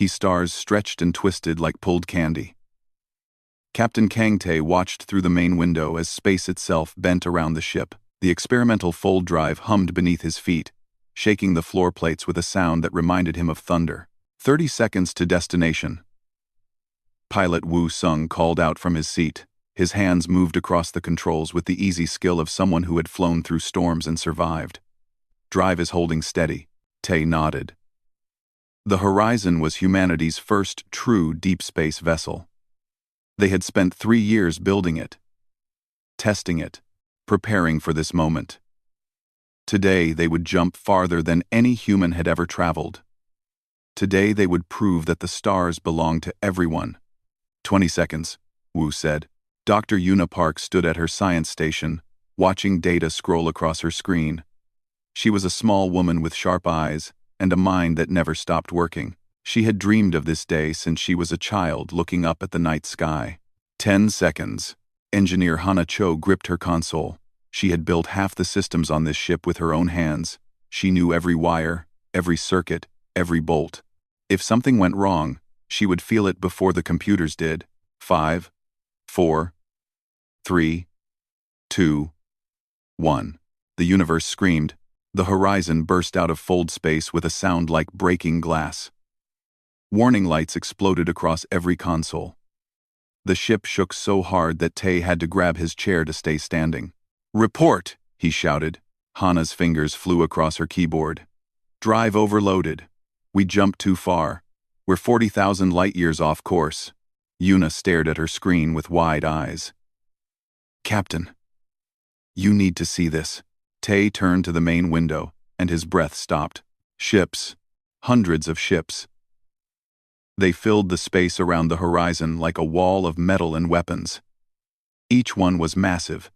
stars stretched and twisted like pulled candy. Captain Kang Tae watched through the main window as space itself bent around the ship. The experimental fold drive hummed beneath his feet, shaking the floor plates with a sound that reminded him of thunder. 30 seconds to destination. Pilot Woo Sung called out from his seat. His hands moved across the controls with the easy skill of someone who had flown through storms and survived. Drive is holding steady. Tae nodded. The Horizon was humanity's first true deep space vessel. They had spent 3 years building it, testing it, preparing for this moment. Today they would jump farther than any human had ever traveled. Today they would prove that the stars belong to everyone. 20 seconds, Wu said. Dr. Yuna Park stood at her science station, watching data scroll across her screen. She was a small woman with sharp eyes and a mind that never stopped working. She had dreamed of this day since she was a child looking up at the night sky. 10 seconds. Engineer Hana Cho gripped her console. She had built half the systems on this ship with her own hands. She knew every wire, every circuit, every bolt. If something went wrong, she would feel it before the computers did. 5, 4, 3, 2, 1. The universe screamed. The Horizon burst out of fold space with a sound like breaking glass. Warning lights exploded across every console. The ship shook so hard that Tae had to grab his chair to stay standing. "Report!" he shouted. Hana's fingers flew across her keyboard. "Drive overloaded. We jumped too far. We're 40,000 light-years off course." Yuna stared at her screen with wide eyes. "Captain, you need to see this." Tae turned to the main window, and his breath stopped. Ships. Hundreds of ships. They filled the space around the Horizon like a wall of metal and weapons. Each one was massive,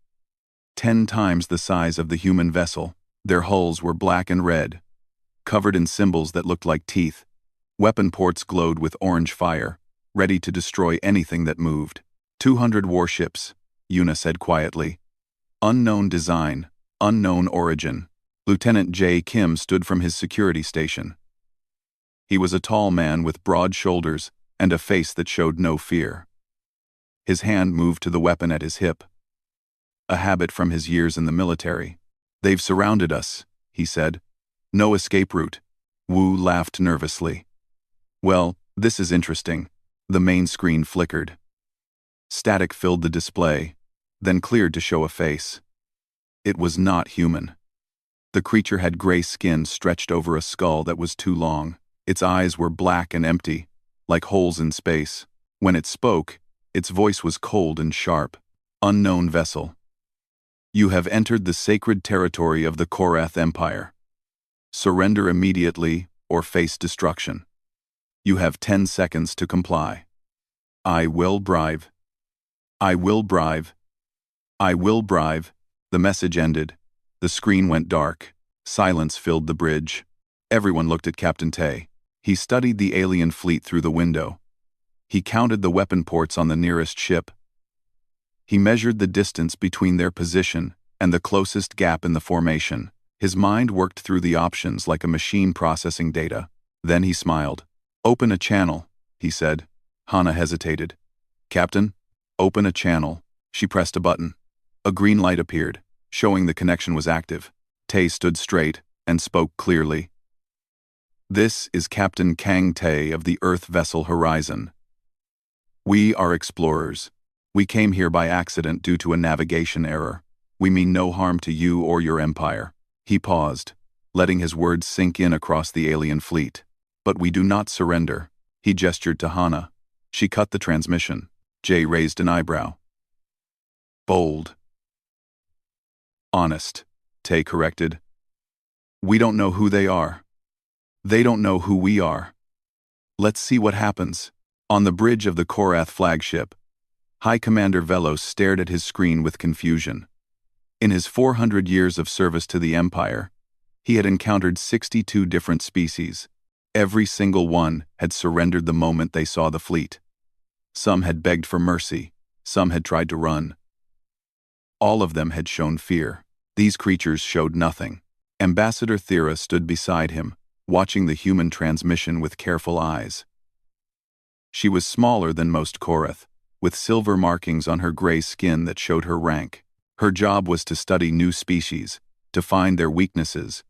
10 times the size of the human vessel. Their hulls were black and red, covered in symbols that looked like teeth. Weapon ports glowed with orange fire, ready to destroy anything that moved. 200 warships, Yuna said quietly. Unknown design, unknown origin. Lieutenant J. Kim stood from his security station. He was a tall man with broad shoulders and a face that showed no fear. His hand moved to the weapon at his hip, a habit from his years in the military. "They've surrounded us," he said. "No escape route." Wu laughed nervously. "Well, this is interesting." The main screen flickered. Static filled the display, then cleared to show a face. It was not human. The creature had gray skin stretched over a skull that was too long. Its eyes were black and empty, like holes in space. When it spoke, its voice was cold and sharp. "Unknown vessel. You have entered the sacred territory of the Korath Empire. Surrender immediately or face destruction. You have 10 seconds to comply." "I will bribe. I will bribe. I will bribe." The message ended. The screen went dark. Silence filled the bridge. Everyone looked at Captain Tae. He studied the alien fleet through the window. He counted the weapon ports on the nearest ship. He measured the distance between their position and the closest gap in the formation. His mind worked through the options like a machine processing data. Then he smiled. "Open a channel," he said. Hana hesitated. "Captain, open a channel." She pressed a button. A green light appeared, showing the connection was active. Tae stood straight and spoke clearly. "This is Captain Kang Tae of the Earth vessel Horizon. We are explorers. We came here by accident due to a navigation error. We mean no harm to you or your empire." He paused, letting his words sink in across the alien fleet. "But we do not surrender." He gestured to Hana. She cut the transmission. Jay raised an eyebrow. "Bold." "Honest," Tae corrected. "We don't know who they are. They don't know who we are. Let's see what happens." On the bridge of the Korath flagship, High Commander Velos stared at his screen with confusion. In his 400 years of service to the Empire, he had encountered 62 different species. Every single one had surrendered the moment they saw the fleet. Some had begged for mercy, some had tried to run. All of them had shown fear. These creatures showed nothing. Ambassador Thera stood beside him, watching the human transmission with careful eyes. She was smaller than most Korath, with silver markings on her gray skin that showed her rank. Her job was to study new species, to find their weaknesses,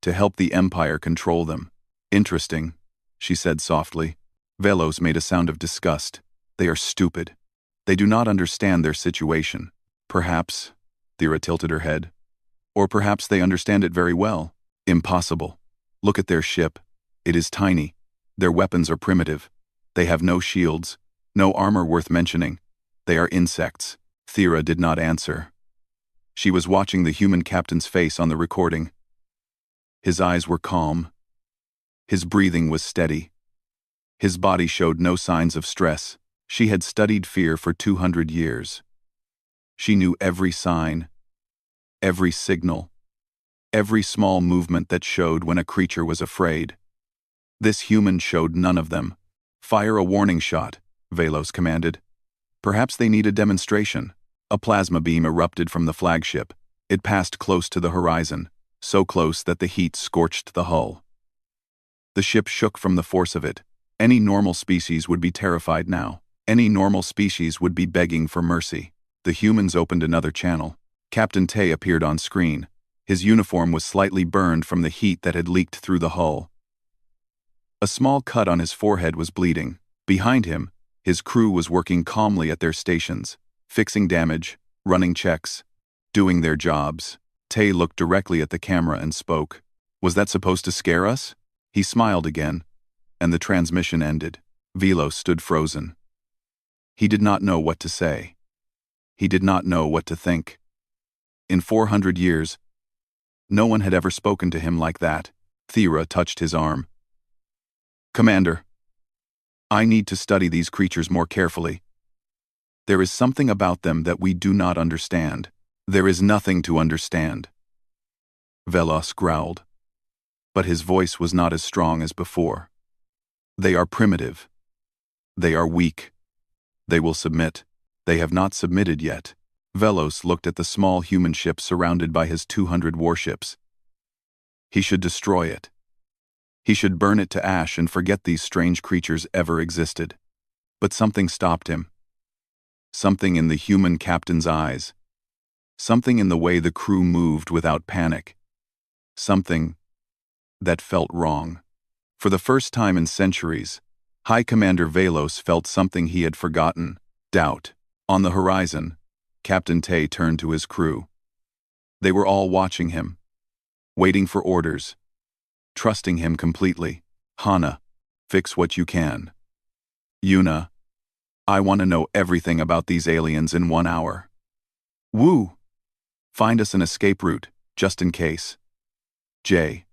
to help the Empire control them. Interesting, she said softly. Velos made a sound of disgust. They are stupid. They do not understand their situation. Perhaps, Thera tilted her head. Or perhaps they understand it very well. Impossible. Look at their ship. It is tiny. Their weapons are primitive. They have no shields, no armor worth mentioning. They are insects. Thera did not answer. She was watching the human captain's face on the recording. His eyes were calm. His breathing was steady. His body showed no signs of stress. She had studied fear for 200 years. She knew every sign, every signal, every small movement that showed when a creature was afraid. This human showed none of them. Fire a warning shot, Velos commanded. Perhaps they need a demonstration. A plasma beam erupted from the flagship. It passed close to the horizon, so close that the heat scorched the hull. The ship shook from the force of it. Any normal species would be terrified now. Any normal species would be begging for mercy. The humans opened another channel. Captain Tay appeared on screen. His uniform was slightly burned from the heat that had leaked through the hull. A small cut on his forehead was bleeding. Behind him, his crew was working calmly at their stations, fixing damage, running checks, doing their jobs. Tay looked directly at the camera and spoke. Was that supposed to scare us? He smiled again, and the transmission ended. Velos stood frozen. He did not know what to say. He did not know what to think. In 400 years, no one had ever spoken to him like that. Thera touched his arm. Commander, I need to study these creatures more carefully. There is something about them that we do not understand. There is nothing to understand. Velos growled, but his voice was not as strong as before. They are primitive. They are weak. They will submit. They have not submitted yet. Velos looked at the small human ship surrounded by his 200 warships. He should destroy it. He should burn it to ash and forget these strange creatures ever existed. But something stopped him. Something in the human captain's eyes. Something in the way the crew moved without panic. Something that felt wrong. For the first time in centuries, High Commander Velos felt something he had forgotten: doubt. On the horizon, Captain Tay turned to his crew. They were all watching him, waiting for orders, trusting him completely. Hana, fix what you can. Yuna, I want to know everything about these aliens in 1 hour. Wu, find us an escape route, just in case. Jay,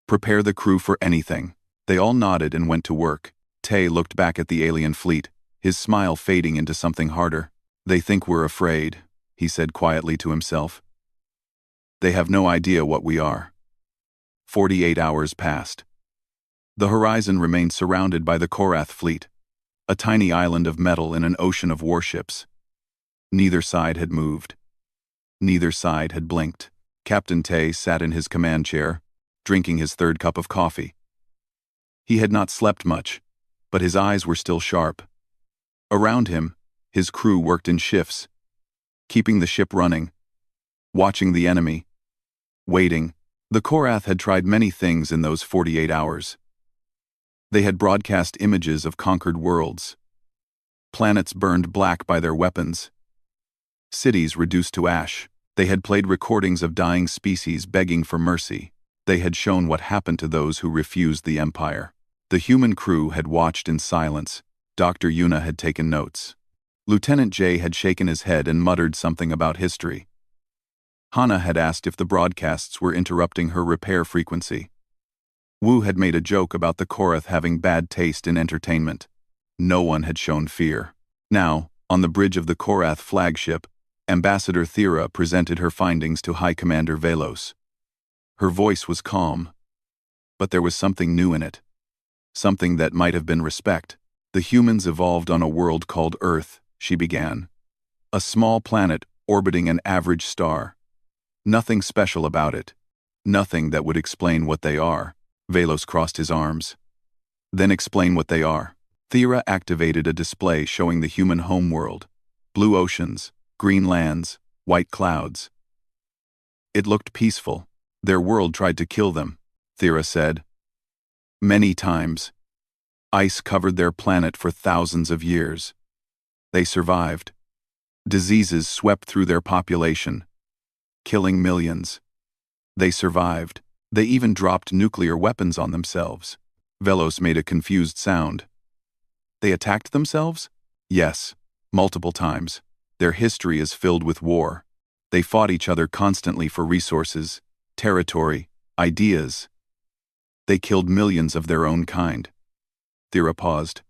prepare the crew for anything. They all nodded and went to work. Tay looked back at the alien fleet, his smile fading into something harder. They think we're afraid, he said quietly to himself. They have no idea what we are. 48 hours passed. The horizon remained surrounded by the Korath fleet, a tiny island of metal in an ocean of warships. Neither side had moved. Neither side had blinked. Captain Tay sat in his command chair, drinking his third cup of coffee. He had not slept much, but his eyes were still sharp. Around him, his crew worked in shifts, keeping the ship running, watching the enemy, waiting. The Korath had tried many things in those 48 hours. They had broadcast images of conquered worlds, planets burned black by their weapons, cities reduced to ash. They had played recordings of dying species begging for mercy. They had shown what happened to those who refused the Empire. The human crew had watched in silence. Dr. Yuna had taken notes. Lieutenant Jay had shaken his head and muttered something about history. Hana had asked if the broadcasts were interrupting her repair frequency. Wu had made a joke about the Korath having bad taste in entertainment. No one had shown fear. Now, on the bridge of the Korath flagship, Ambassador Thera presented her findings to High Commander Velos. Her voice was calm, but there was something new in it. Something that might have been respect. The humans evolved on a world called Earth, she began. A small planet orbiting an average star. Nothing special about it. Nothing that would explain what they are. Velos crossed his arms. Then explain what they are. Thera activated a display showing the human homeworld: blue oceans, green lands, white clouds. It looked peaceful. Their world tried to kill them, Thera said. Many times. Ice covered their planet for thousands of years. They survived. Diseases swept through their population, killing millions. They survived. They even dropped nuclear weapons on themselves. Velos made a confused sound. They attacked themselves? Yes, multiple times. Their history is filled with war. They fought each other constantly for resources, territory, ideas. They killed millions of their own kind. Thera paused.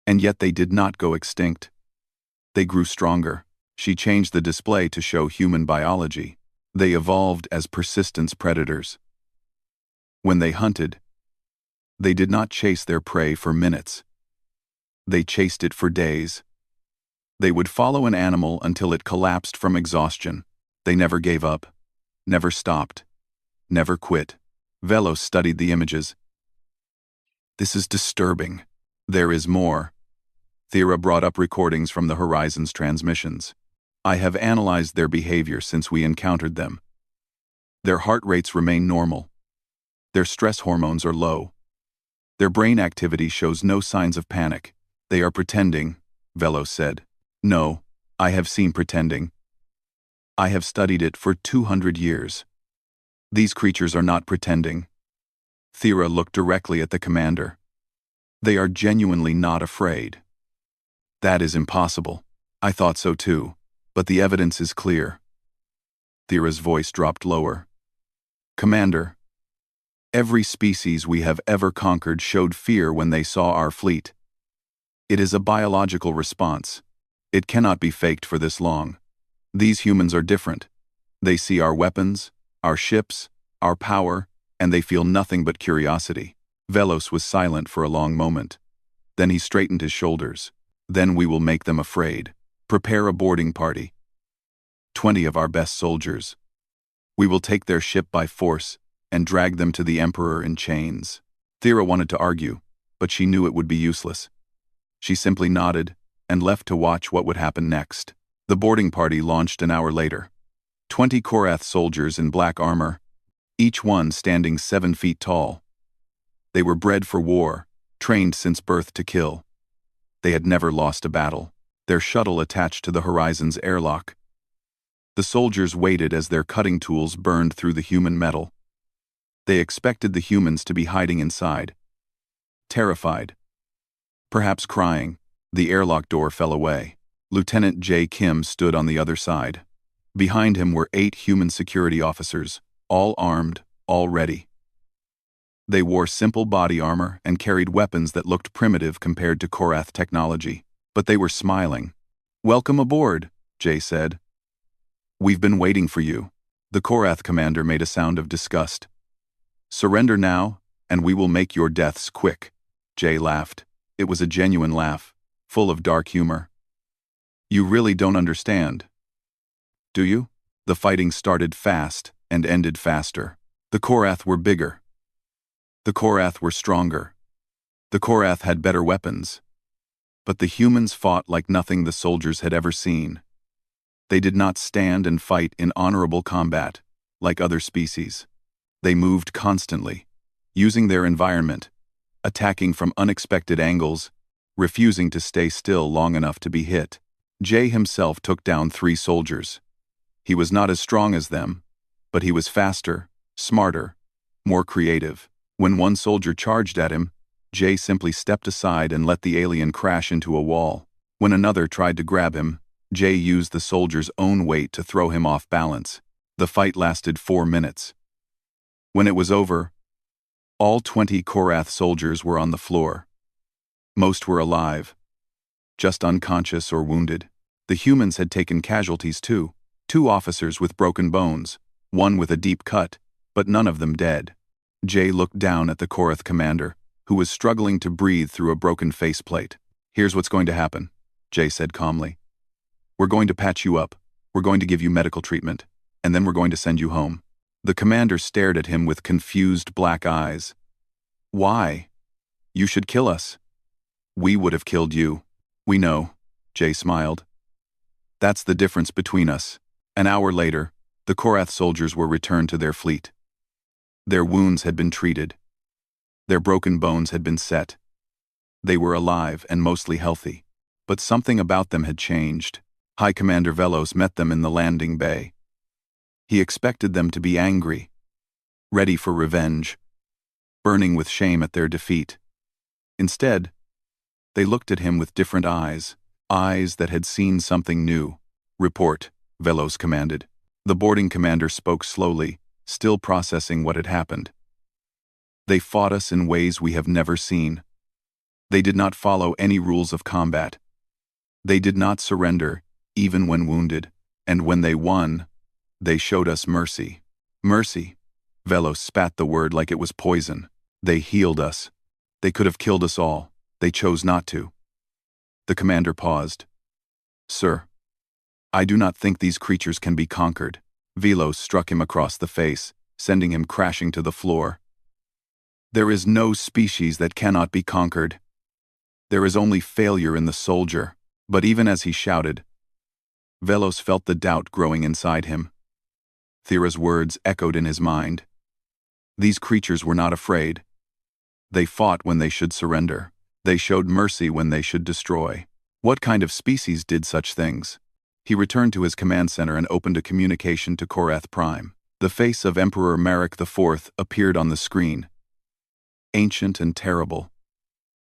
And yet they did not go extinct. They grew stronger. She changed the display to show human biology. They evolved as persistence predators. When they hunted, they did not chase their prey for minutes. They chased it for days. They would follow an animal until it collapsed from exhaustion. They never gave up, never stopped, never quit. Velos studied the images. This is disturbing. There is more. Thera brought up recordings from the Horizon's transmissions. I have analyzed their behavior since we encountered them. Their heart rates remain normal. Their stress hormones are low. Their brain activity shows no signs of panic. They are pretending, Velos said. No, I have seen pretending. I have studied it for 200 years. These creatures are not pretending. Thera looked directly at the commander. They are genuinely not afraid. That is impossible. I thought so too, but the evidence is clear. Thera's voice dropped lower. Commander, every species we have ever conquered showed fear when they saw our fleet. It is a biological response. It cannot be faked for this long. These humans are different. They see our weapons, our ships, our power, and they feel nothing but curiosity. Velos was silent for a long moment. Then he straightened his shoulders. Then we will make them afraid. Prepare a boarding party. 20 of our best soldiers. We will take their ship by force and drag them to the Emperor in chains. Thera wanted to argue, but she knew it would be useless. She simply nodded and left to watch what would happen next. The boarding party launched an hour later. 20 Korath soldiers in black armor, each one standing 7 feet tall. They were bred for war, trained since birth to kill. They had never lost a battle. Their shuttle attached to the Horizon's airlock. The soldiers waited as their cutting tools burned through the human metal. They expected the humans to be hiding inside. Terrified. Perhaps crying, the airlock door fell away. Lieutenant J. Kim stood on the other side. Behind him were 8 human security officers, all armed, all ready. They wore simple body armor and carried weapons that looked primitive compared to Korath technology, but they were smiling. Welcome aboard, Jay said. We've been waiting for you. The Korath commander made a sound of disgust. Surrender now, and we will make your deaths quick. Jay laughed. It was a genuine laugh, full of dark humor. You really don't understand. Do you? The fighting started fast and ended faster. The Korath were bigger. The Korath were stronger. The Korath had better weapons. But the humans fought like nothing the soldiers had ever seen. They did not stand and fight in honorable combat, like other species. They moved constantly, using their environment, attacking from unexpected angles, refusing to stay still long enough to be hit. Jay himself took down 3 soldiers. He was not as strong as them, but he was faster, smarter, more creative. When one soldier charged at him, Jay simply stepped aside and let the alien crash into a wall. When another tried to grab him, Jay used the soldier's own weight to throw him off balance. The fight lasted 4 minutes. When it was over, all 20 Korath soldiers were on the floor. Most were alive, just unconscious or wounded. The humans had taken casualties too. 2 officers with broken bones, 1 with a deep cut, but none of them dead. Jay looked down at the Korath commander, who was struggling to breathe through a broken faceplate. Here's what's going to happen, Jay said calmly. We're going to patch you up, we're going to give you medical treatment, and then we're going to send you home. The commander stared at him with confused black eyes. Why? You should kill us. We would have killed you. We know, Jay smiled. That's the difference between us. An hour later, the Korath soldiers were returned to their fleet. Their wounds had been treated. Their broken bones had been set. They were alive and mostly healthy. But something about them had changed. High Commander Velos met them in the landing bay. He expected them to be angry, ready for revenge, burning with shame at their defeat. Instead, they looked at him with different eyes that had seen something new. Report, Velos commanded. The boarding commander spoke slowly, still processing what had happened. They fought us in ways we have never seen. They did not follow any rules of combat. They did not surrender, even when wounded, and when they won, they showed us mercy. Mercy. Velos spat the word like it was poison. They healed us. They could have killed us all. They chose not to. The commander paused. Sir, I do not think these creatures can be conquered. Velos struck him across the face, sending him crashing to the floor. There is no species that cannot be conquered. There is only failure in the soldier. But even as he shouted, Velos felt the doubt growing inside him. Thera's words echoed in his mind. These creatures were not afraid. They fought when they should surrender. They showed mercy when they should destroy. What kind of species did such things? He returned to his command center and opened a communication to Korath Prime. The face of Emperor Marek IV appeared on the screen. Ancient and terrible,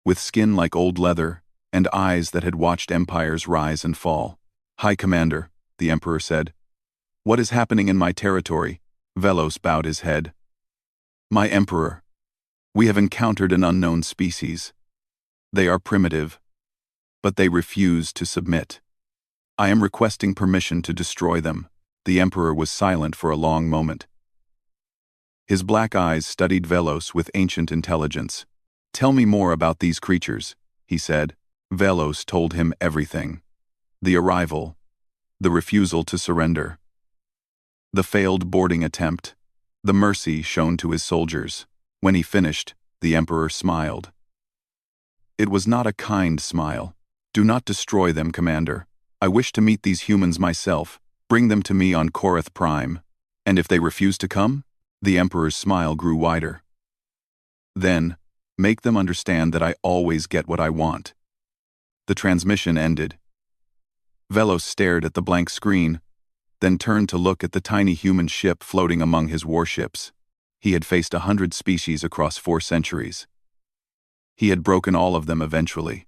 with skin like old leather and eyes that had watched empires rise and fall. High Commander, the Emperor said. What is happening in my territory? Velos bowed his head. My Emperor, we have encountered an unknown species. They are primitive, but they refuse to submit. I am requesting permission to destroy them. The Emperor was silent for a long moment. His black eyes studied Velos with ancient intelligence. Tell me more about these creatures, he said. Velos told him everything. The arrival, the refusal to surrender, the failed boarding attempt, the mercy shown to his soldiers. When he finished, the Emperor smiled. It was not a kind smile. Do not destroy them, Commander. I wish to meet these humans myself. Bring them to me on Korath Prime. And if they refuse to come? The Emperor's smile grew wider. Then, make them understand that I always get what I want. The transmission ended. Velos stared at the blank screen, then turned to look at the tiny human ship floating among his warships. He had faced 100 species across 4 centuries. He had broken all of them eventually.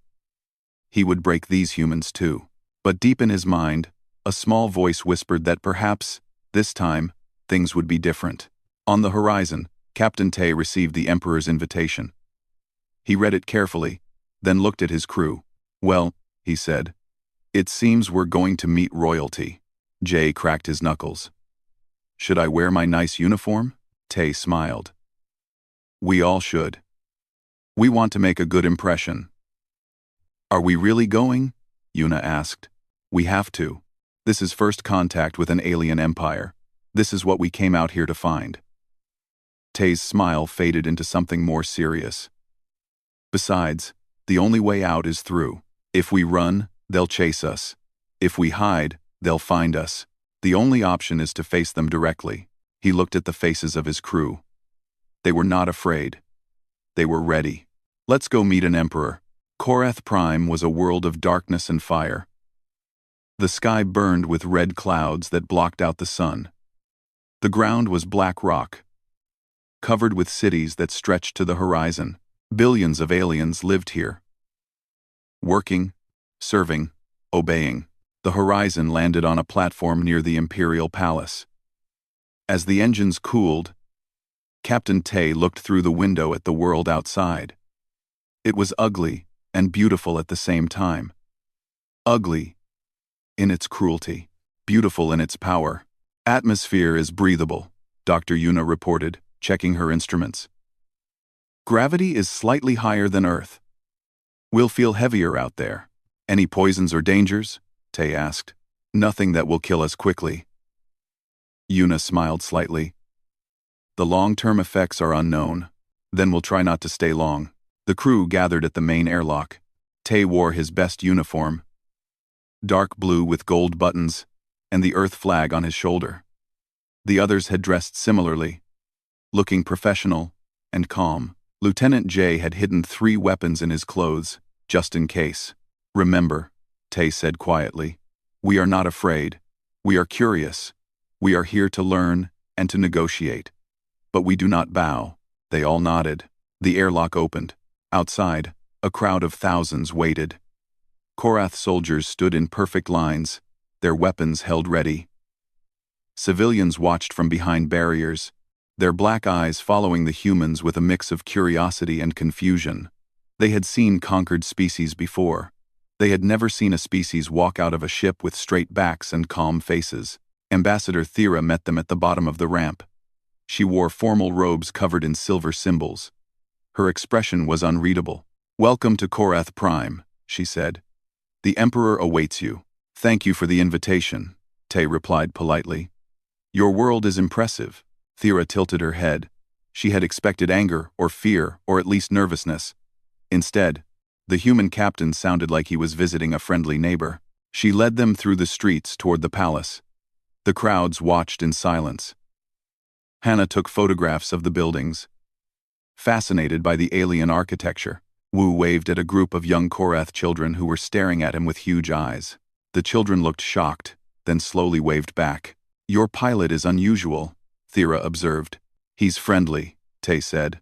He would break these humans too. But deep in his mind, a small voice whispered that perhaps, this time, things would be different. On the horizon, Captain Tay received the Emperor's invitation. He read it carefully, then looked at his crew. Well, he said, it seems we're going to meet royalty. Jay cracked his knuckles. Should I wear my nice uniform? Tay smiled. We all should. We want to make a good impression. Are we really going? Yuna asked. We have to. This is first contact with an alien empire. This is what we came out here to find. Tay's smile faded into something more serious. Besides, the only way out is through. If we run, they'll chase us. If we hide, they'll find us. The only option is to face them directly. He looked at the faces of his crew. They were not afraid. They were ready. Let's go meet an emperor. Korath Prime was a world of darkness and fire. The sky burned with red clouds that blocked out the sun. The ground was black rock, covered with cities that stretched to the horizon. Billions of aliens lived here. Working, serving, obeying. The horizon landed on a platform near the Imperial Palace. As the engines cooled, Captain Tay looked through the window at the world outside. It was ugly and beautiful at the same time. Ugly in its cruelty, beautiful in its power. Atmosphere is breathable, Dr. Yuna reported, checking her instruments. Gravity is slightly higher than Earth. We'll feel heavier out there. Any poisons or dangers? Tay asked. Nothing that will kill us quickly. Yuna smiled slightly. The long-term effects are unknown. Then we'll try not to stay long. The crew gathered at the main airlock. Tay wore his best uniform, dark blue with gold buttons, and the Earth flag on his shoulder. The others had dressed similarly, looking professional and calm. Lieutenant J had hidden 3 weapons in his clothes, just in case. "Remember," Tay said quietly, "we are not afraid. We are curious. We are here to learn and to negotiate. But we do not bow." They all nodded. The airlock opened. Outside, a crowd of thousands waited. Korath soldiers stood in perfect lines, their weapons held ready. Civilians watched from behind barriers, their black eyes following the humans with a mix of curiosity and confusion. They had seen conquered species before. They had never seen a species walk out of a ship with straight backs and calm faces. Ambassador Thera met them at the bottom of the ramp. She wore formal robes covered in silver symbols. Her expression was unreadable. "Welcome to Korath Prime," she said. "The Emperor awaits you." "Thank you for the invitation," Tay replied politely. "Your world is impressive." Thera tilted her head. She had expected anger or fear or at least nervousness. Instead, the human captain sounded like he was visiting a friendly neighbor. She led them through the streets toward the palace. The crowds watched in silence. Hannah took photographs of the buildings. Fascinated by the alien architecture, Wu waved at a group of young Korath children who were staring at him with huge eyes. The children looked shocked, then slowly waved back. "Your pilot is unusual," Thera observed. "He's friendly," Tay said.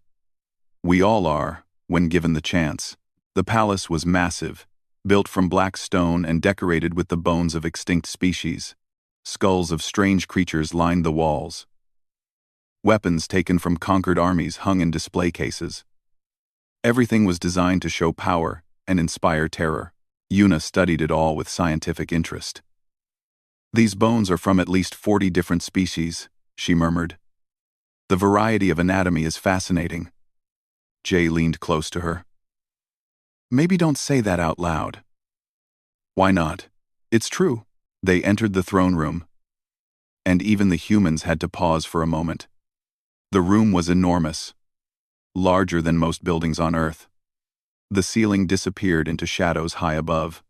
"We all are, when given the chance." The palace was massive, built from black stone and decorated with the bones of extinct species. Skulls of strange creatures lined the walls. Weapons taken from conquered armies hung in display cases. Everything was designed to show power and inspire terror. Yuna studied it all with scientific interest. "These bones are from at least 40 different species," she murmured. "The variety of anatomy is fascinating." Jay leaned close to her. "Maybe don't say that out loud." "Why not? It's true." They entered the throne room, and even the humans had to pause for a moment. The room was enormous, larger than most buildings on Earth. The ceiling disappeared into shadows high above.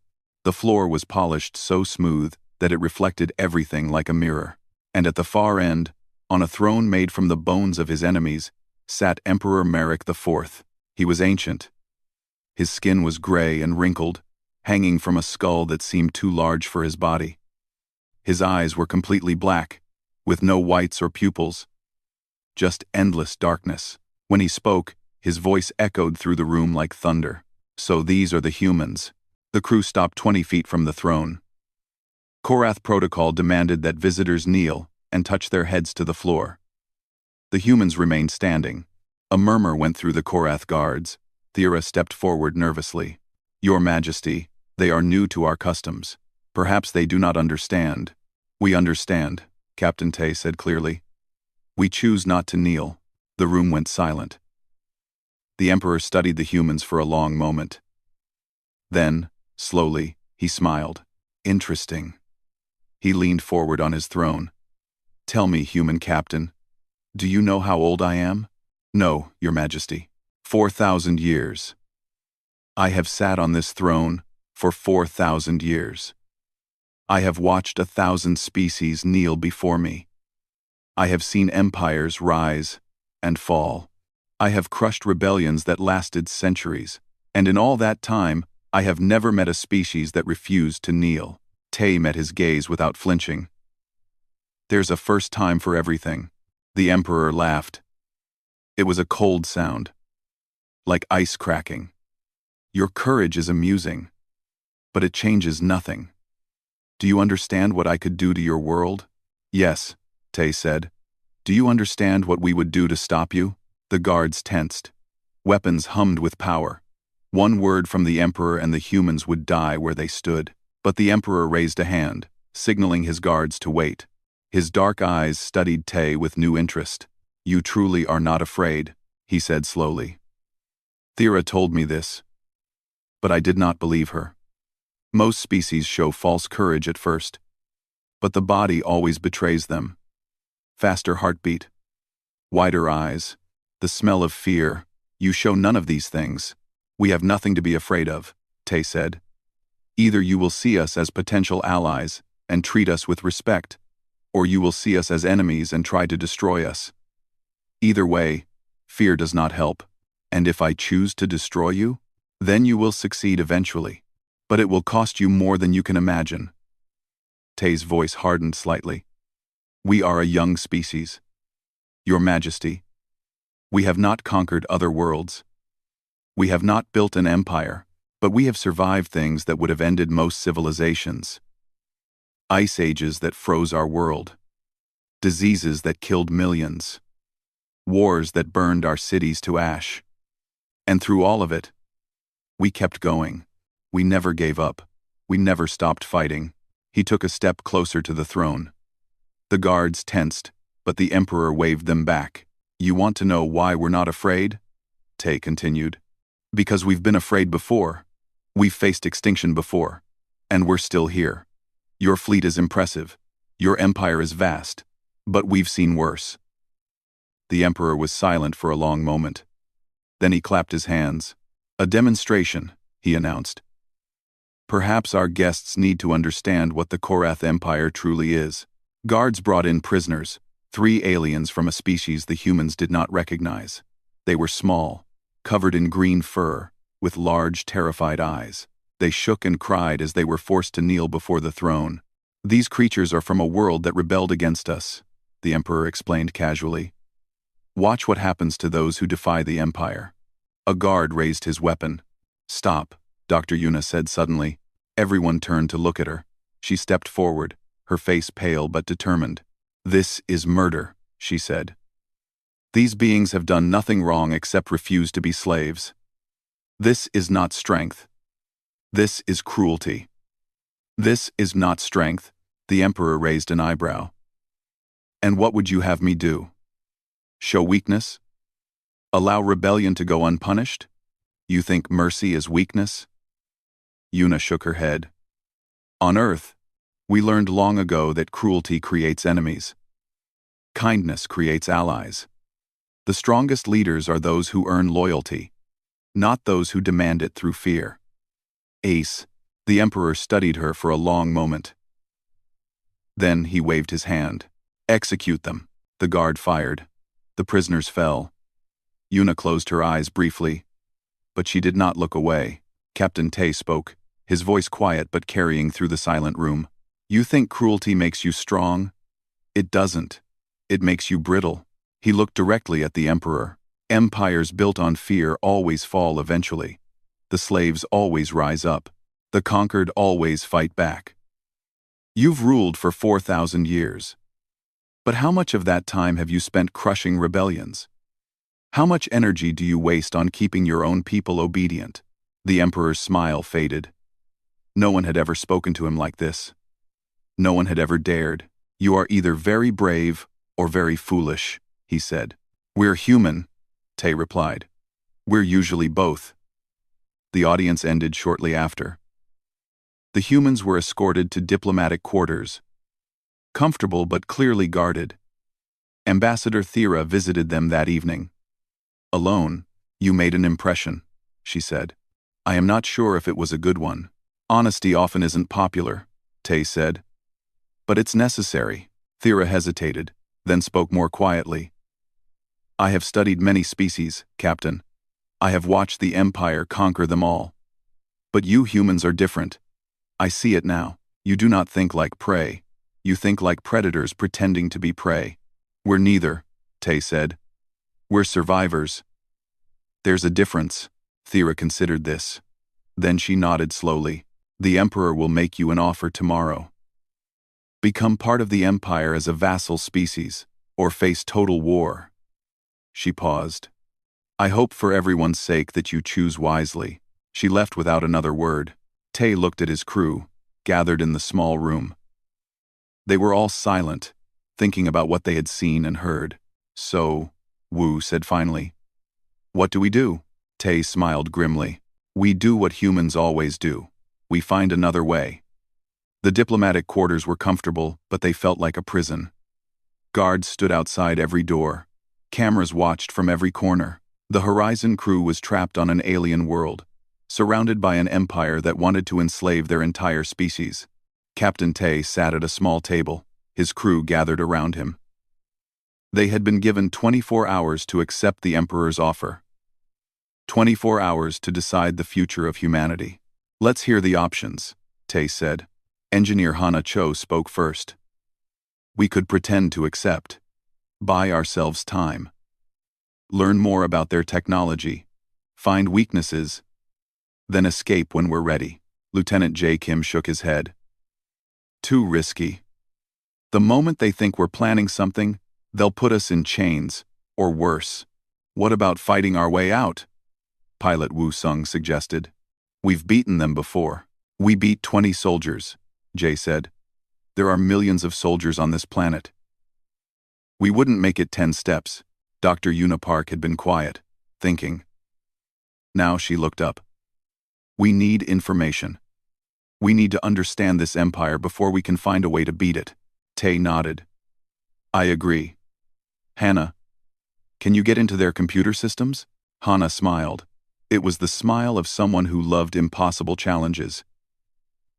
The floor was polished so smooth that it reflected everything like a mirror. And at the far end, on a throne made from the bones of his enemies, sat Emperor Merrick IV. He was ancient. His skin was gray and wrinkled, hanging from a skull that seemed too large for his body. His eyes were completely black, with no whites or pupils. Just endless darkness. When he spoke, his voice echoed through the room like thunder. "So these are the humans." The crew stopped 20 feet from the throne. Korath protocol demanded that visitors kneel and touch their heads to the floor. The humans remained standing. A murmur went through the Korath guards. Thera stepped forward nervously. "Your Majesty, they are new to our customs. Perhaps they do not understand." "We understand," Captain Tay said clearly. "We choose not to kneel." The room went silent. The Emperor studied the humans for a long moment. Then, slowly, he smiled. "Interesting." He leaned forward on his throne. "Tell me, human captain, do you know how old I am?" "No, Your Majesty." 4,000 years. I have sat on this throne for 4,000 years. I have watched 1,000 species kneel before me. I have seen empires rise and fall. I have crushed rebellions that lasted centuries, and in all that time, I have never met a species that refused to kneel. Tay met his gaze without flinching. "There's a first time for everything." The Emperor laughed. It was a cold sound, like ice cracking. "Your courage is amusing, but it changes nothing. Do you understand what I could do to your world?" "Yes," Tay said. "Do you understand what we would do to stop you?" The guards tensed. Weapons hummed with power. One word from the Emperor and the humans would die where they stood. But the Emperor raised a hand, signaling his guards to wait. His dark eyes studied Tay with new interest. "You truly are not afraid," he said slowly. "Thera told me this, but I did not believe her. Most species show false courage at first, but the body always betrays them. Faster heartbeat, wider eyes, the smell of fear. You show none of these things. We have nothing to be afraid of," Tay said. Either you will see us as potential allies and treat us with respect, or you will see us as enemies and try to destroy us. Either way, fear does not help, and if I choose to destroy you, then you will succeed eventually, but it will cost you more than you can imagine. Tay's voice hardened slightly. We are a young species. Your Majesty, we have not conquered other worlds. We have not built an empire, but we have survived things that would have ended most civilizations. Ice ages that froze our world. Diseases that killed millions. Wars that burned our cities to ash. And through all of it, we kept going. We never gave up. We never stopped fighting. He took a step closer to the throne. The guards tensed, but the Emperor waved them back. You want to know why we're not afraid? Tay continued. Because we've been afraid before. We've faced extinction before. And we're still here. Your fleet is impressive. Your empire is vast. But we've seen worse. The Emperor was silent for a long moment. Then he clapped his hands. A demonstration, he announced. Perhaps our guests need to understand what the Korath Empire truly is. Guards brought in prisoners, 3 aliens from a species the humans did not recognize. They were small, covered in green fur, with large, terrified eyes. They shook and cried as they were forced to kneel before the throne. These creatures are from a world that rebelled against us, the Emperor explained casually. Watch what happens to those who defy the Empire. A guard raised his weapon. Stop, Dr. Yuna said suddenly. Everyone turned to look at her. She stepped forward, her face pale but determined. This is murder, she said. These beings have done nothing wrong except refuse to be slaves. This is not strength. This is cruelty. This is not strength, the Emperor raised an eyebrow. And what would you have me do? Show weakness? Allow rebellion to go unpunished? You think mercy is weakness? Yuna shook her head. On Earth, we learned long ago that cruelty creates enemies. Kindness creates allies. The strongest leaders are those who earn loyalty, not those who demand it through fear. Ace, the Emperor studied her for a long moment. Then he waved his hand. Execute them, the guard fired. The prisoners fell. Yuna closed her eyes briefly, but she did not look away. Captain Tay spoke, his voice quiet but carrying through the silent room. You think cruelty makes you strong? It doesn't. It makes you brittle. He looked directly at the Emperor. Empires built on fear always fall eventually. The slaves always rise up. The conquered always fight back. You've ruled for 4,000 years. But how much of that time have you spent crushing rebellions? How much energy do you waste on keeping your own people obedient? The Emperor's smile faded. No one had ever spoken to him like this. No one had ever dared. You are either very brave or very foolish, he said. We're human, Tay replied. We're usually both. The audience ended shortly after. The humans were escorted to diplomatic quarters. Comfortable but clearly guarded. Ambassador Thera visited them that evening. Alone, you made an impression, she said. I am not sure if it was a good one. Honesty often isn't popular, Tay said. But it's necessary. Thera hesitated, then spoke more quietly. I have studied many species, Captain. I have watched the Empire conquer them all. But you humans are different. I see it now. You do not think like prey. You think like predators pretending to be prey. We're neither, Tay said. We're survivors. There's a difference. Thera considered this. Then she nodded slowly. The Emperor will make you an offer tomorrow. Become part of the Empire as a vassal species, or face total war. She paused. I hope for everyone's sake that you choose wisely. She left without another word. Tay looked at his crew, gathered in the small room. They were all silent, thinking about what they had seen and heard. So, Wu said finally, What do we do? Tay smiled grimly. We do what humans always do. We find another way. The diplomatic quarters were comfortable, but they felt like a prison. Guards stood outside every door. Cameras watched from every corner. The Horizon crew was trapped on an alien world, surrounded by an empire that wanted to enslave their entire species. Captain Tay sat at a small table, his crew gathered around him. They had been given 24 hours to accept the Emperor's offer. 24 hours to decide the future of humanity. "Let's hear the options," Tay said. Engineer Hana Cho spoke first. "We could pretend to accept. Buy ourselves time. Learn more about their technology. Find weaknesses. Then escape when we're ready." Lieutenant J. Kim shook his head. "Too risky. The moment they think we're planning something, they'll put us in chains, or worse. What about fighting our way out?" Pilot Wu Sung suggested. "We've beaten them before." "We beat 20 soldiers," Jay said. "There are millions of soldiers on this planet." "We wouldn't make it 10 steps. Dr. Yuna Park had been quiet, thinking. Now she looked up. "We need information. We need to understand this empire before we can find a way to beat it." Tay nodded. "I agree. Hannah, can you get into their computer systems?" Hana smiled. It was the smile of someone who loved impossible challenges.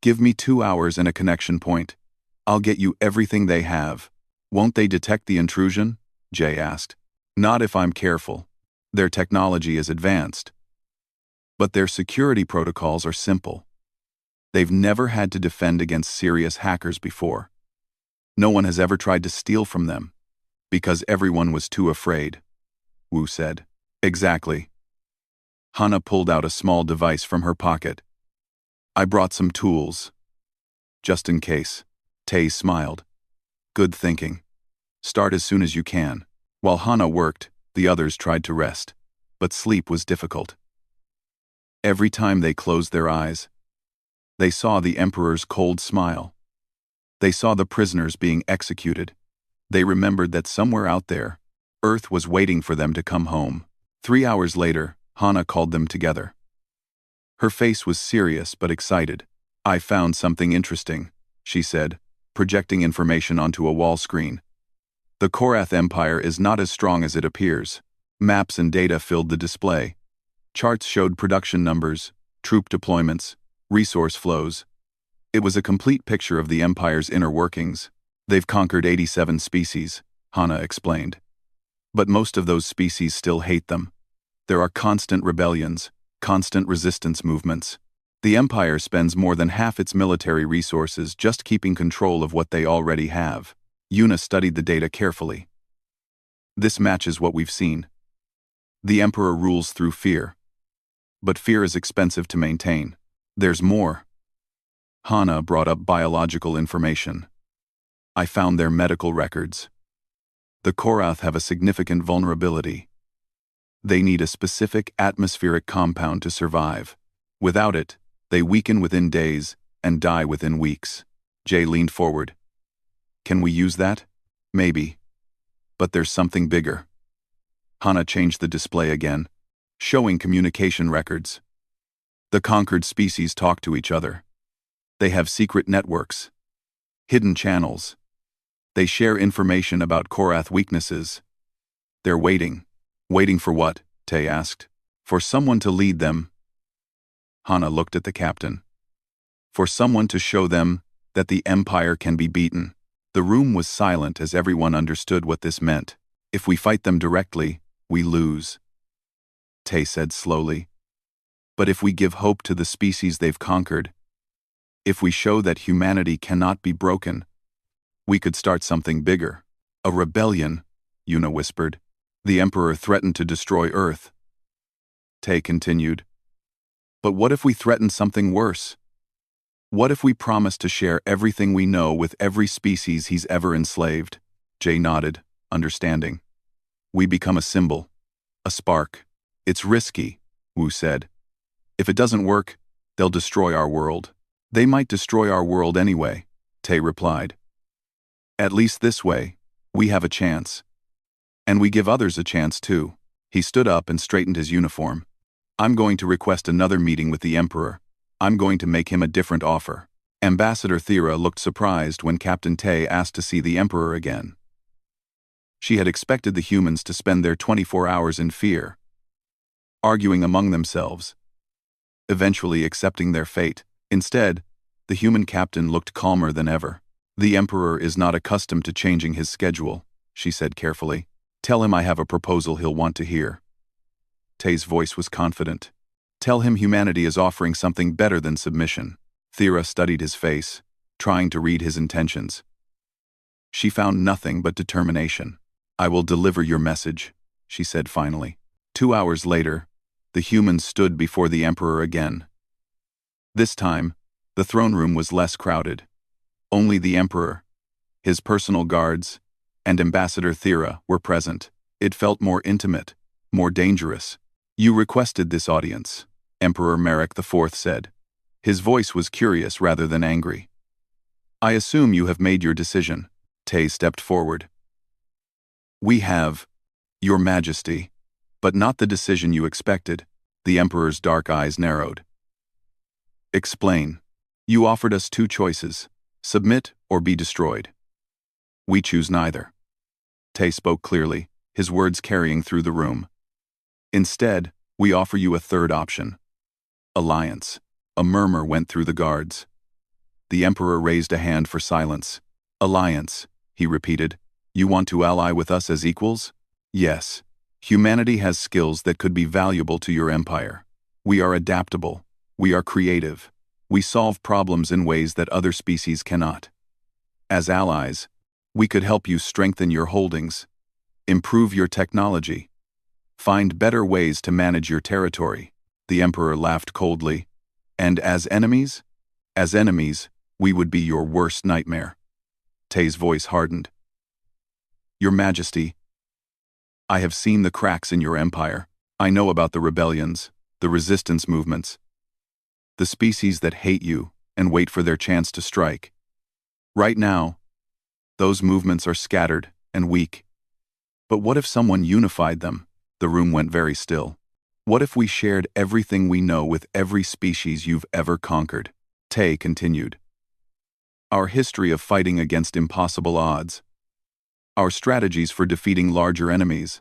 "Give me 2 hours and a connection point. I'll get you everything they have." "Won't they detect the intrusion?" Jay asked. "Not if I'm careful. Their technology is advanced. But their security protocols are simple. They've never had to defend against serious hackers before. No one has ever tried to steal from them, because everyone was too afraid," Wu said. "Exactly." Hana pulled out a small device from her pocket. "I brought some tools. Just in case." Tay smiled. "Good thinking. Start as soon as you can." While Hana worked, the others tried to rest, but sleep was difficult. Every time they closed their eyes, they saw the Emperor's cold smile. They saw the prisoners being executed. They remembered that somewhere out there, Earth was waiting for them to come home. 3 hours later, Hana called them together. Her face was serious but excited. "I found something interesting," she said, projecting information onto a wall screen. "The Korath Empire is not as strong as it appears." Maps and data filled the display. Charts showed production numbers, troop deployments, resource flows. It was a complete picture of the Empire's inner workings. "They've conquered 87 species," Hana explained. "But most of those species still hate them. There are constant rebellions, constant resistance movements. The Empire spends more than half its military resources just keeping control of what they already have." Yuna studied the data carefully. "This matches what we've seen. The Emperor rules through fear. But fear is expensive to maintain. There's more." Hana brought up biological information. "I found their medical records. The Korath have a significant vulnerability. They need a specific atmospheric compound to survive. Without it, they weaken within days and die within weeks." Jay leaned forward. "Can we use that?" "Maybe. But there's something bigger." Hana changed the display again, showing communication records. "The conquered species talk to each other. They have secret networks, hidden channels. They share information about Korath weaknesses. They're waiting." "Waiting for what?" Tay asked. "For someone to lead them." Hana looked at the captain. "For someone to show them that the Empire can be beaten." The room was silent as everyone understood what this meant. "If we fight them directly, we lose," Tay said slowly. "But if we give hope to the species they've conquered, if we show that humanity cannot be broken, we could start something bigger." "A rebellion," Yuna whispered. "The Emperor threatened to destroy Earth." Tay continued. "But what if we threaten something worse? What if we promise to share everything we know with every species he's ever enslaved?" Jay nodded, understanding. "We become a symbol, a spark." "It's risky," Wu said. "If it doesn't work, they'll destroy our world." "They might destroy our world anyway," Tay replied. "At least this way, we have a chance. And we give others a chance too." He stood up and straightened his uniform. "I'm going to request another meeting with the Emperor. I'm going to make him a different offer." Ambassador Thera looked surprised when Captain Tay asked to see the Emperor again. She had expected the humans to spend their 24 hours in fear, arguing among themselves. eventually accepting their fate. Instead, the human captain looked calmer than ever. "The Emperor is not accustomed to changing his schedule," she said carefully. "Tell him I have a proposal he'll want to hear." Tay's voice was confident. "Tell him humanity is offering something better than submission." Thera studied his face, trying to read his intentions. She found nothing but determination. "I will deliver your message," she said finally. 2 hours later, the humans stood before the Emperor again. This time, the throne room was less crowded. Only the Emperor, his personal guards, and Ambassador Thera were present. It felt more intimate, more dangerous. "You requested this audience," Emperor Merrick IV said. His voice was curious rather than angry. "I assume you have made your decision." Tay stepped forward. "We have, Your Majesty, but not the decision you expected." The Emperor's dark eyes narrowed. "Explain." "You offered us 2 choices, submit or be destroyed. We choose neither." Tay spoke clearly, his words carrying through the room. "Instead, we offer you a 3rd option. Alliance." A murmur went through the guards. The Emperor raised a hand for silence. "Alliance," he repeated. "You want to ally with us as equals?" "Yes. Humanity has skills that could be valuable to your empire. We are adaptable. We are creative. We solve problems in ways that other species cannot. As allies, we could help you strengthen your holdings, improve your technology, find better ways to manage your territory." The Emperor laughed coldly. "And as enemies? As enemies, we would be your worst nightmare." Tay's voice hardened. "Your Majesty, I have seen the cracks in your empire. I know about the rebellions, the resistance movements, the species that hate you and wait for their chance to strike. Right now, those movements are scattered and weak. But what if someone unified them?" The room went very still. "What if we shared everything we know with every species you've ever conquered?" Tay continued. "Our history of fighting against impossible odds. Our strategies for defeating larger enemies.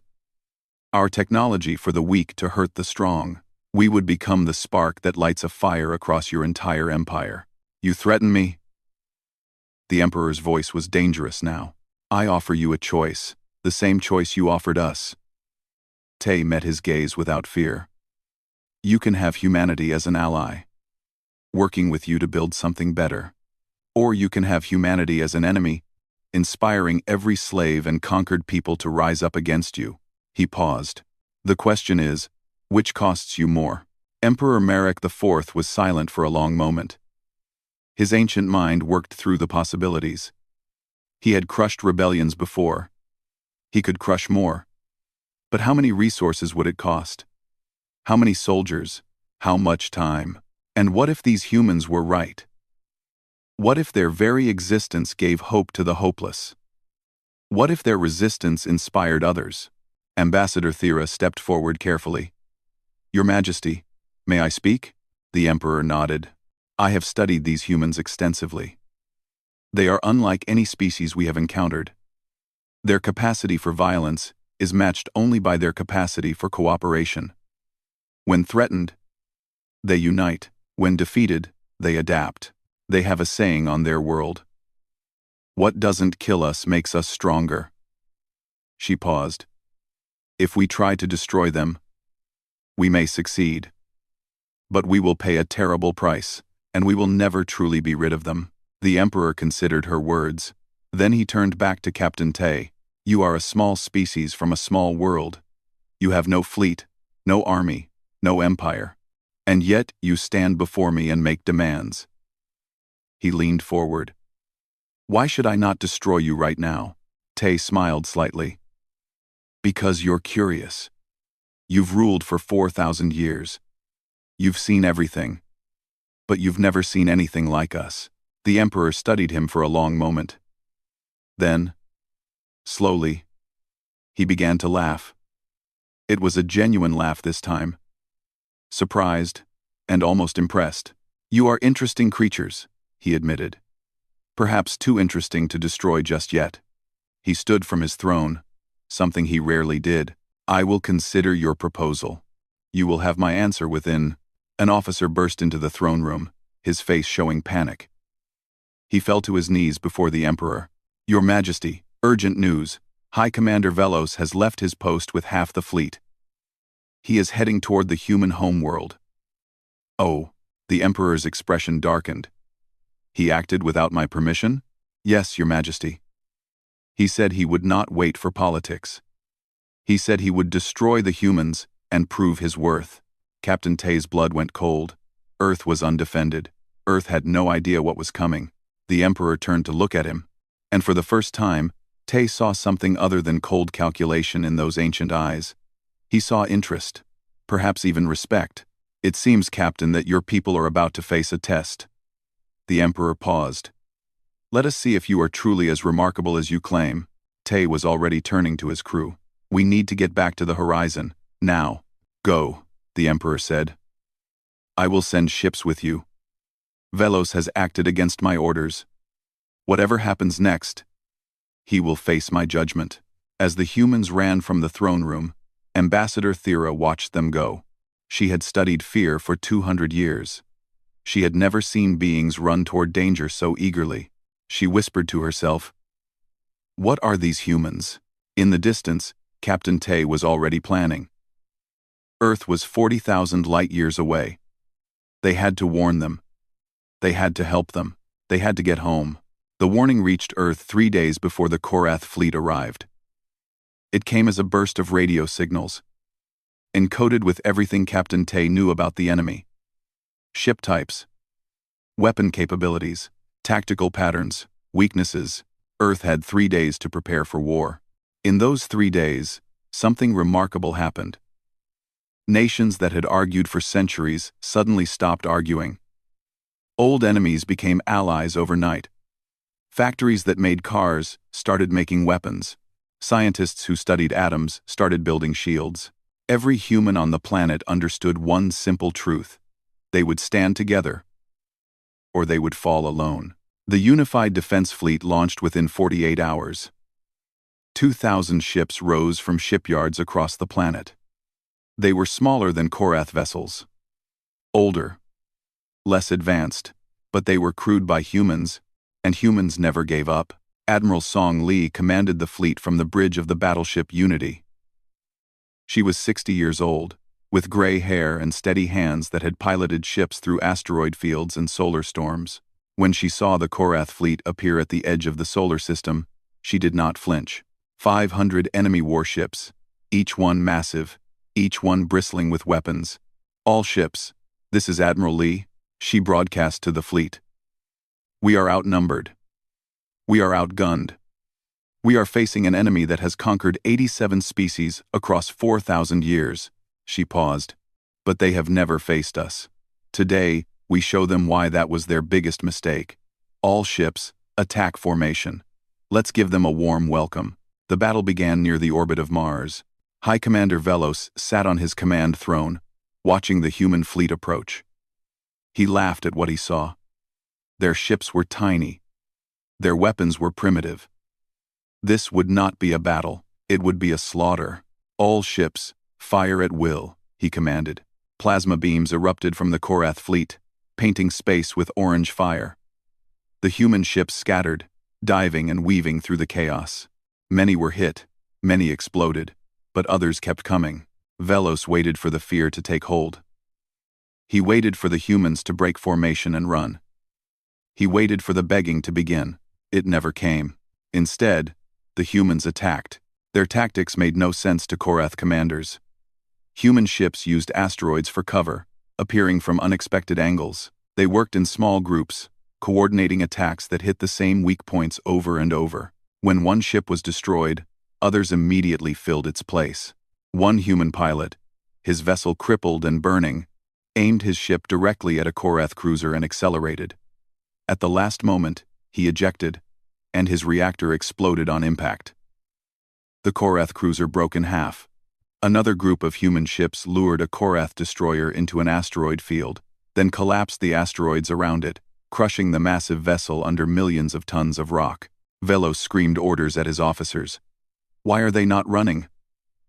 Our technology for the weak to hurt the strong. We would become the spark that lights a fire across your entire empire. You threaten me?" The Emperor's voice was dangerous now. "I offer you a choice, the same choice you offered us." Tay met his gaze without fear. "You can have humanity as an ally, working with you to build something better. Or you can have humanity as an enemy, inspiring every slave and conquered people to rise up against you." He paused. "The question is, which costs you more?" Emperor Merrick IV was silent for a long moment. His ancient mind worked through the possibilities. He had crushed rebellions before. He could crush more. But how many resources would it cost? How many soldiers? How much time? And what if these humans were right? What if their very existence gave hope to the hopeless? What if their resistance inspired others? Ambassador Thera stepped forward carefully. "Your Majesty, may I speak?" The Emperor nodded. "I have studied these humans extensively. They are unlike any species we have encountered. Their capacity for violence is matched only by their capacity for cooperation. When threatened, they unite. When defeated, they adapt. They have a saying on their world: what doesn't kill us makes us stronger." She paused. "If we try to destroy them, we may succeed. But we will pay a terrible price, and we will never truly be rid of them." The Emperor considered her words. Then he turned back to Captain Tay. "You are a small species from a small world. You have no fleet, no army, no empire. And yet you stand before me and make demands." He leaned forward. "Why should I not destroy you right now?" Tay smiled slightly. "Because you're curious. You've ruled for 4,000 years. You've seen everything. But you've never seen anything like us." The Emperor studied him for a long moment. Then, slowly, he began to laugh. It was a genuine laugh this time. Surprised and almost impressed. "You are interesting creatures," he admitted. "Perhaps too interesting to destroy just yet." He stood from his throne, something he rarely did. "I will consider your proposal. You will have my answer within An officer burst into the throne room, his face showing panic. He fell to his knees before the Emperor. "Your Majesty, urgent news. High Commander Velos has left his post with half the fleet. He is heading toward the human homeworld." "Oh," the Emperor's expression darkened. "He acted without my permission?" "Yes, Your Majesty. He said he would not wait for politics. He said he would destroy the humans and prove his worth." Captain Tay's blood went cold. Earth was undefended. Earth had no idea what was coming. The Emperor turned to look at him, and for the first time, Tay saw something other than cold calculation in those ancient eyes. He saw interest, perhaps even respect. "It seems, Captain, that your people are about to face a test." The Emperor paused. "Let us see if you are truly as remarkable as you claim." Tay was already turning to his crew. "We need to get back to the horizon, now." "Go," the Emperor said. "I will send ships with you. Velos has acted against my orders. Whatever happens next, he will face my judgment." As the humans ran from the throne room, Ambassador Thera watched them go. She had studied fear for 200 years. She had never seen beings run toward danger so eagerly. She whispered to herself, "What are these humans?" In the distance, Captain Tay was already planning. Earth was 40,000 light-years away. They had to warn them. They had to help them. They had to get home. The warning reached Earth 3 days before the Korath fleet arrived. It came as a burst of radio signals, encoded with everything Captain Tay knew about the enemy. Ship types, weapon capabilities, tactical patterns, weaknesses. Earth had 3 days to prepare for war. In those 3 days, something remarkable happened. Nations that had argued for centuries suddenly stopped arguing. Old enemies became allies overnight. Factories that made cars started making weapons. Scientists who studied atoms started building shields. Every human on the planet understood one simple truth: they would stand together, or they would fall alone. The Unified Defense Fleet launched within 48 hours. 2,000 ships rose from shipyards across the planet. They were smaller than Korath vessels. Older, less advanced, but they were crewed by humans, and humans never gave up. Admiral Song Lee commanded the fleet from the bridge of the battleship Unity. She was 60 years old, with gray hair and steady hands that had piloted ships through asteroid fields and solar storms. When she saw the Korath fleet appear at the edge of the solar system, she did not flinch. 500 enemy warships, each one massive, each one bristling with weapons. "All ships, this is Admiral Lee," she broadcast to the fleet. "We are outnumbered. We are outgunned. We are facing an enemy that has conquered 87 species across 4,000 years." She paused. "But they have never faced us. Today, we show them why that was their biggest mistake. All ships, attack formation. Let's give them a warm welcome." The battle began near the orbit of Mars. High Commander Velos sat on his command throne, watching the human fleet approach. He laughed at what he saw. Their ships were tiny. Their weapons were primitive. This would not be a battle. It would be a slaughter. "All ships, fire at will," he commanded. Plasma beams erupted from the Korath fleet, painting space with orange fire. The human ships scattered, diving and weaving through the chaos. Many were hit, many exploded, but others kept coming. Velos waited for the fear to take hold. He waited for the humans to break formation and run. He waited for the begging to begin. It never came. Instead, the humans attacked. Their tactics made no sense to Korath commanders. Human ships used asteroids for cover, appearing from unexpected angles. They worked in small groups, coordinating attacks that hit the same weak points over and over. When one ship was destroyed, others immediately filled its place. One human pilot, his vessel crippled and burning, aimed his ship directly at a Korath cruiser and accelerated. At the last moment, he ejected, and his reactor exploded on impact. The Korath cruiser broke in half. Another group of human ships lured a Korath destroyer into an asteroid field, then collapsed the asteroids around it, crushing the massive vessel under millions of tons of rock. Velos screamed orders at his officers. Why are they not running?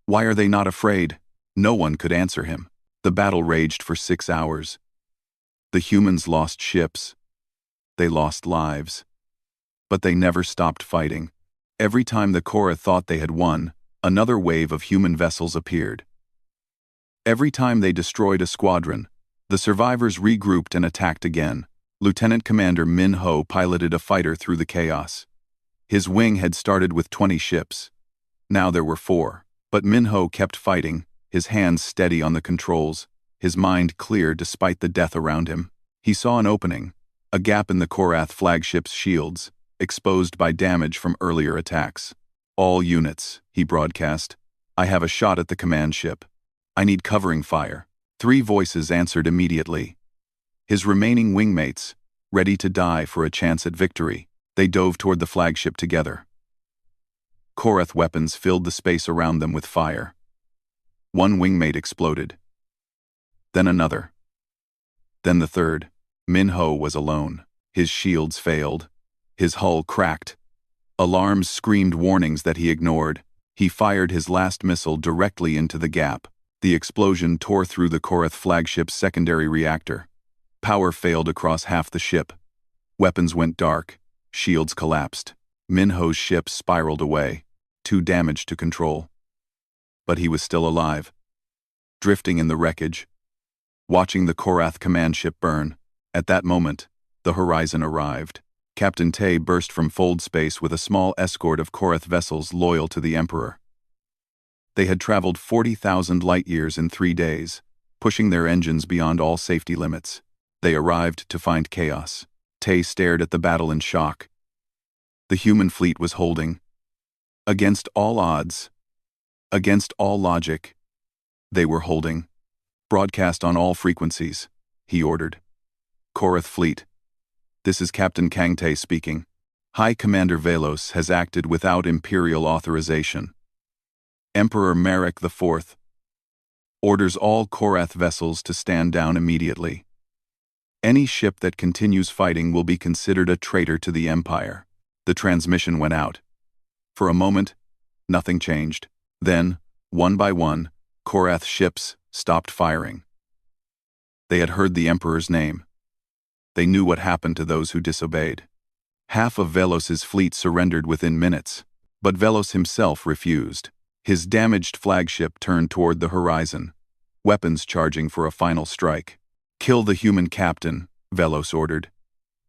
Why are they not afraid? No one could answer him. The battle raged for 6 hours. The humans lost ships. They lost lives. But they never stopped fighting. Every time the Korra thought they had won, another wave of human vessels appeared. Every time they destroyed a squadron, the survivors regrouped and attacked again. Lieutenant Commander Min Ho piloted a fighter through the chaos. His wing had started with 20 ships. Now there were 4. But Min Ho kept fighting, his hands steady on the controls, his mind clear despite the death around him. He saw an opening, a gap in the Korath flagship's shields, exposed by damage from earlier attacks. "All units," he broadcast. "I have a shot at the command ship. I need covering fire." 3 voices answered immediately. His remaining wingmates, ready to die for a chance at victory, they dove toward the flagship together. Korath weapons filled the space around them with fire. One wingmate exploded. Then another. Then the third. Min Ho was alone. His shields failed. His hull cracked. Alarms screamed warnings that he ignored. He fired his last missile directly into the gap. The explosion tore through the Korath flagship's secondary reactor. Power failed across half the ship. Weapons went dark. Shields collapsed. Min Ho's ship spiraled away, too damaged to control. But he was still alive, drifting in the wreckage, watching the Korath command ship burn. At that moment, the horizon arrived. Captain Tay burst from fold space with a small escort of Korath vessels loyal to the Emperor. They had traveled 40,000 light-years in 3 days, pushing their engines beyond all safety limits. They arrived to find chaos. Tay stared at the battle in shock. The human fleet was holding. Against all odds, against all logic, they were holding. "Broadcast on all frequencies," he ordered. "Korath Fleet, this is Captain Kangtae speaking. High Commander Velos has acted without Imperial authorization. Emperor Marek IV orders all Korath vessels to stand down immediately. Any ship that continues fighting will be considered a traitor to the Empire." The transmission went out. For a moment, nothing changed. Then, one by one, Korath ships stopped firing. They had heard the Emperor's name. They knew what happened to those who disobeyed. Half of Velos's fleet surrendered within minutes, but Velos himself refused. His damaged flagship turned toward the horizon, weapons charging for a final strike. "Kill the human captain," Velos ordered.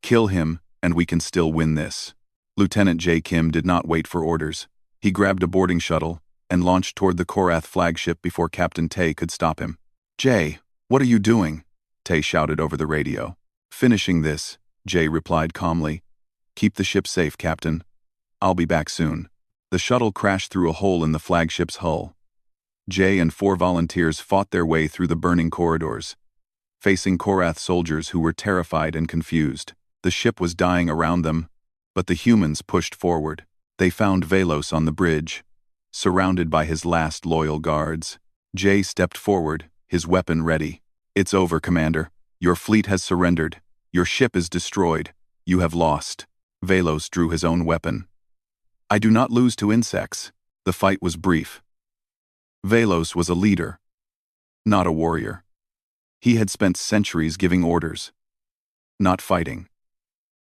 "Kill him, and we can still win this." Lieutenant J. Kim did not wait for orders. He grabbed a boarding shuttle and launched toward the Korath flagship before Captain Tay could stop him. "Jay, what are you doing?" Tay shouted over the radio. "Finishing this," Jay replied calmly. "Keep the ship safe, Captain. I'll be back soon." The shuttle crashed through a hole in the flagship's hull. Jay and 4 volunteers fought their way through the burning corridors, facing Korath soldiers who were terrified and confused. The ship was dying around them, but the humans pushed forward. They found Velos on the bridge, surrounded by his last loyal guards. Jay stepped forward, his weapon ready. "It's over, Commander. Your fleet has surrendered. Your ship is destroyed. You have lost." Velos drew his own weapon. "I do not lose to insects." The fight was brief. Velos was a leader, not a warrior. He had spent centuries giving orders, not fighting.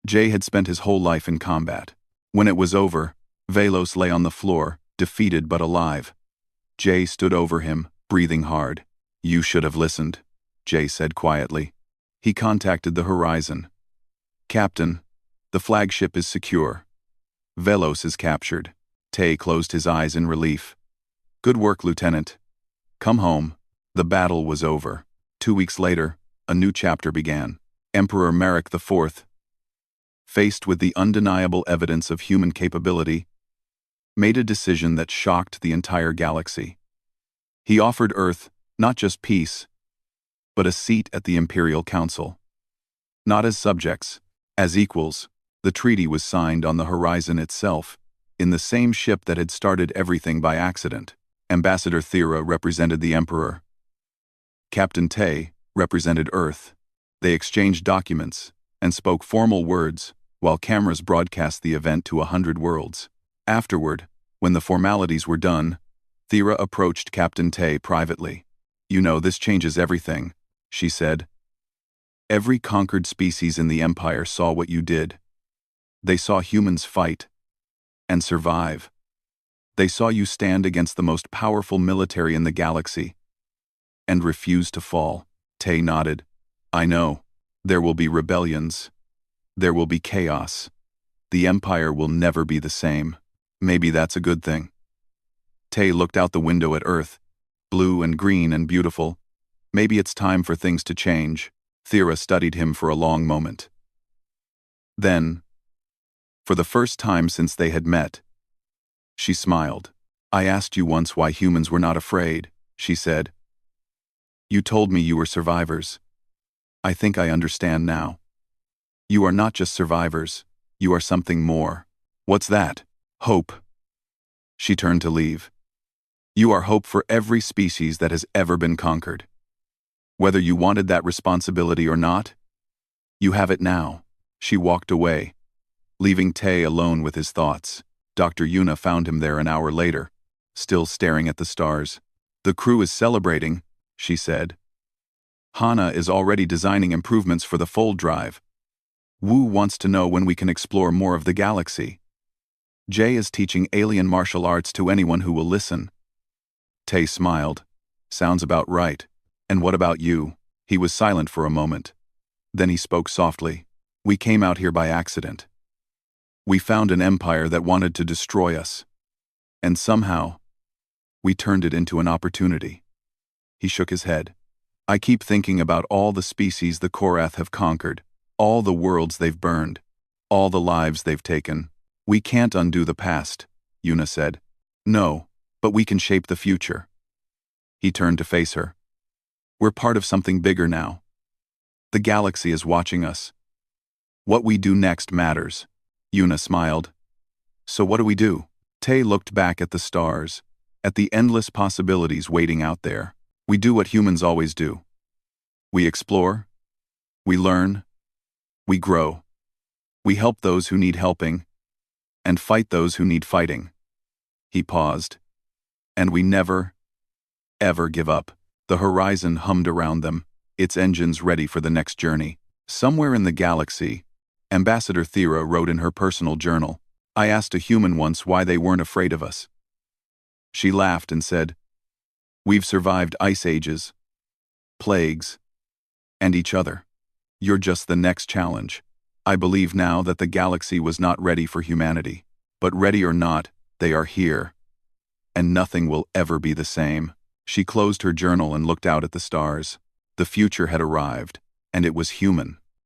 Jay had spent his whole life in combat. When it was over, Velos lay on the floor, defeated but alive. Jay stood over him, breathing hard. "You should have listened," Jay said quietly. He contacted the horizon. "Captain, the flagship is secure. Velos is captured." Tay closed his eyes in relief. "Good work, Lieutenant. Come home." The battle was over. 2 weeks later, a new chapter began. Emperor Marek IV, faced with the undeniable evidence of human capability, made a decision that shocked the entire galaxy. He offered Earth not just peace, but a seat at the Imperial Council. Not as subjects, as equals. The treaty was signed on the horizon itself, in the same ship that had started everything by accident. Ambassador Thera represented the Emperor. Captain Tay represented Earth. They exchanged documents and spoke formal words while cameras broadcast the event to 100 worlds. Afterward, when the formalities were done, Thera approached Captain Tay privately. "You know, this changes everything," she said. Every conquered species in the Empire saw what you did. They saw humans fight and survive. They saw you stand against the most powerful military in the galaxy and refuse to fall. Tay nodded. I know. There will be rebellions. There will be chaos. The Empire will never be the same. Maybe that's a good thing. Tay looked out the window at Earth, blue and green and beautiful. Maybe it's time for things to change. Thera studied him for a long moment. Then, for the first time since they had met, she smiled. I asked you once why humans were not afraid, she said. You told me you were survivors. I think I understand now. You are not just survivors, you are something more. What's that? Hope. She turned to leave. You are hope for every species that has ever been conquered. Whether you wanted that responsibility or not, you have it now. She walked away, leaving Tay alone with his thoughts. Dr. Yuna found him there an hour later, still staring at the stars. The crew is celebrating, she said. Hana is already designing improvements for the fold drive. Wu wants to know when we can explore more of the galaxy. Jay is teaching alien martial arts to anyone who will listen. Tay smiled. Sounds about right. And what about you? He was silent for a moment. Then he spoke softly. We came out here by accident. We found an empire that wanted to destroy us. And somehow, we turned it into an opportunity. He shook his head. I keep thinking about all the species the Korath have conquered, all the worlds they've burned, all the lives they've taken. We can't undo the past, Yuna said. No, but we can shape the future. He turned to face her. We're part of something bigger now. The galaxy is watching us. What we do next matters. Yuna smiled. So what do we do? Tay looked back at the stars, at the endless possibilities waiting out there. We do what humans always do. We explore. We learn. We grow. We help those who need helping, and fight those who need fighting. He paused. And we never, ever give up. The horizon hummed around them, its engines ready for the next journey. Somewhere in the galaxy, Ambassador Thera wrote in her personal journal, I asked a human once why they weren't afraid of us. She laughed and said, We've survived ice ages, plagues, and each other. You're just the next challenge. I believe now that the galaxy was not ready for humanity, but ready or not, they are here. And nothing will ever be the same. She closed her journal and looked out at the stars. The future had arrived, and it was human.